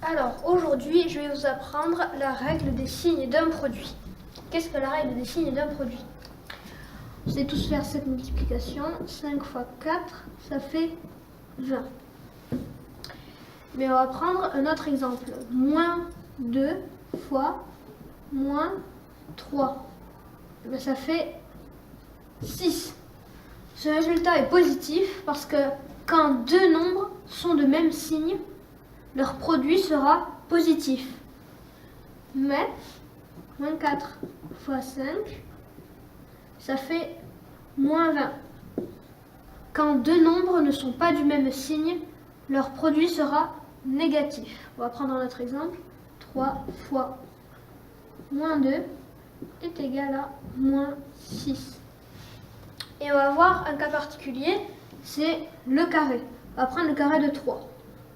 Alors, aujourd'hui, je vais vous apprendre la règle des signes d'un produit. Qu'est-ce que la règle des signes d'un produit? Vous allez tous faire cette multiplication. 5 fois 4, ça fait 20. Mais on va prendre un autre exemple. Moins 2 fois moins 3. Ça fait 6. Ce résultat est positif parce que quand deux nombres sont de même signe, leur produit sera positif. Mais moins 4 fois 5, ça fait moins 20. Quand deux nombres ne sont pas du même signe, leur produit sera négatif. On va prendre notre exemple. 3 fois moins 2 est égal à moins 6. Et on va voir un cas particulier, c'est le carré. On va prendre le carré de 3.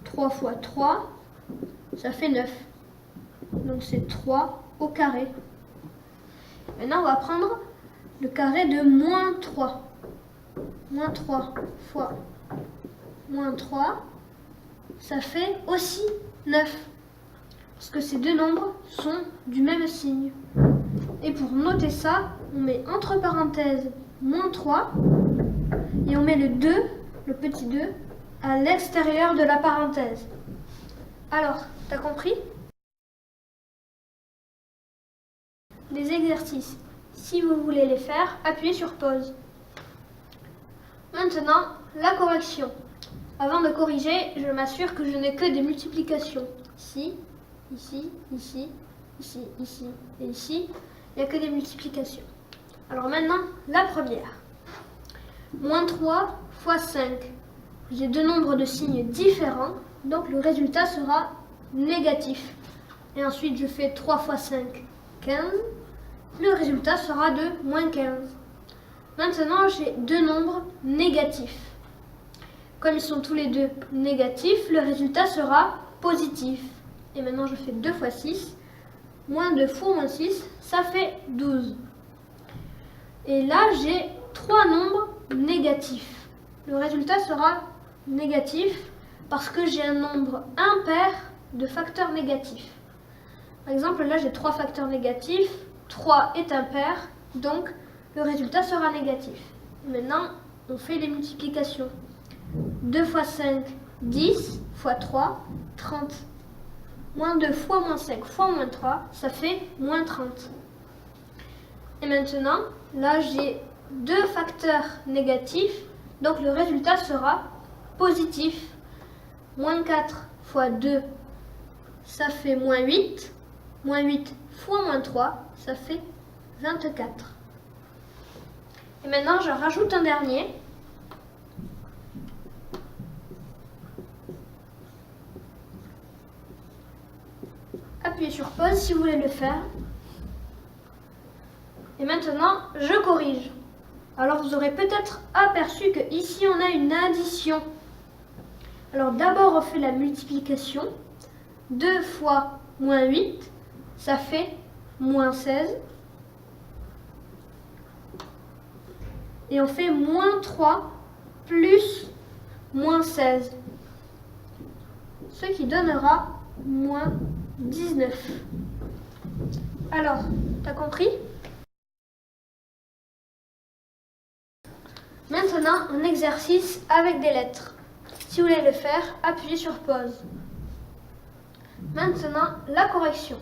3 fois 3, ça fait 9. Donc c'est 3 au carré. Maintenant, on va prendre le carré de moins 3. Moins 3 fois moins 3, ça fait aussi 9. Parce que ces deux nombres sont du même signe. Et pour noter ça, on met entre parenthèses moins 3 et on met le 2, le petit 2, à l'extérieur de la parenthèse. Alors, t'as compris? Les exercices, si vous voulez les faire, appuyez sur pause. Maintenant, la correction. Avant de corriger, je m'assure que je n'ai que des multiplications. Ici, ici, ici, ici, ici et ici, il n'y a que des multiplications. Alors maintenant, la première. Moins 3 fois 5. J'ai deux nombres de signes différents, donc le résultat sera négatif. Et ensuite, je fais 3 fois 5, 15. Le résultat sera de moins 15. Maintenant, j'ai deux nombres négatifs. Comme ils sont tous les deux négatifs, le résultat sera positif. Et maintenant, je fais 2 fois 6. Moins 2 fois moins 6, ça fait 12. Et là, j'ai trois nombres négatifs. Le résultat sera négatif parce que j'ai un nombre impair de facteurs négatifs. Par exemple, là, j'ai 3 facteurs négatifs. 3 est impair, donc le résultat sera négatif. Maintenant, on fait les multiplications. 2 fois 5, 10, fois 3, 30. Moins 2 fois moins 5 fois moins 3, ça fait moins 30. Et maintenant, là, j'ai deux facteurs négatifs, donc le résultat sera positif. Moins 4 fois 2, ça fait moins 8. Moins 8 fois moins 3, ça fait 24. Et maintenant, je rajoute un dernier. Appuyez sur pause si vous voulez le faire. Et maintenant, je corrige. Alors, vous aurez peut-être aperçu que ici, on a une addition. Alors, d'abord, on fait la multiplication. 2 fois moins 8, ça fait moins 16. Et on fait moins 3 plus moins 16. Ce qui donnera moins 19. Alors, t'as compris? Maintenant, un exercice avec des lettres. Si vous voulez le faire, appuyez sur pause. Maintenant, la correction.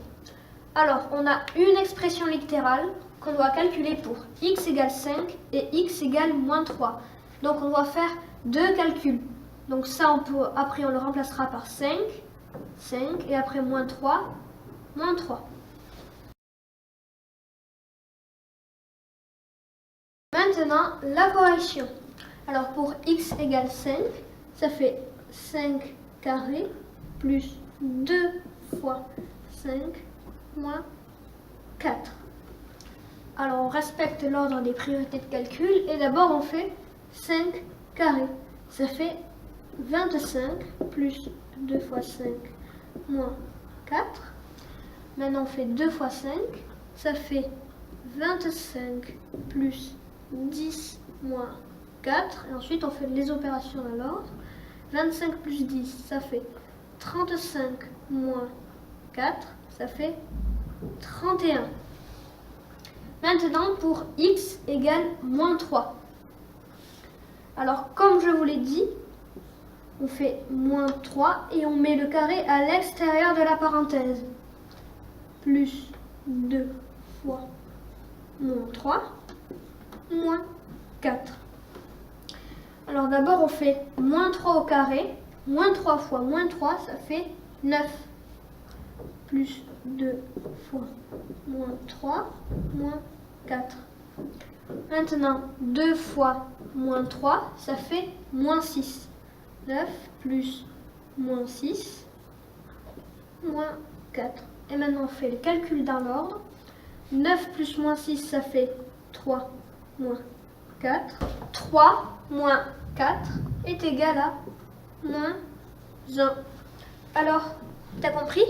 Alors, on a une expression littérale qu'on doit calculer pour x égale 5 et x égale moins 3. Donc, on doit faire deux calculs. Donc ça, après, on le remplacera par 5, et après moins 3, moins 3. Maintenant, la correction. Alors, pour x égale 5, ça fait 5 carré plus 2 fois 5 moins 4. Alors, on respecte l'ordre des priorités de calcul et d'abord, on fait 5 carré. Ça fait 25 plus 2 fois 5 moins 4. Maintenant, on fait 2 fois 5. Ça fait 25 plus 10 moins 4. Et ensuite, on fait les opérations dans l'ordre. 25 plus 10, ça fait 35 moins 4, ça fait 31. Maintenant, pour x égale moins 3. Alors, comme je vous l'ai dit, on fait moins 3 et on met le carré à l'extérieur de la parenthèse. Plus 2 fois moins 3, moins 4. Alors d'abord, on fait moins 3 au carré. Moins 3 fois moins 3, ça fait 9. Plus 2 fois moins 3, moins 4. Maintenant, 2 fois moins 3, ça fait moins 6. 9 plus moins 6, moins 4. Et maintenant, on fait le calcul dans l'ordre. 9 plus moins 6, ça fait 3 moins 4. 3 moins 4 est égal à moins 1. Alors, t'as compris ?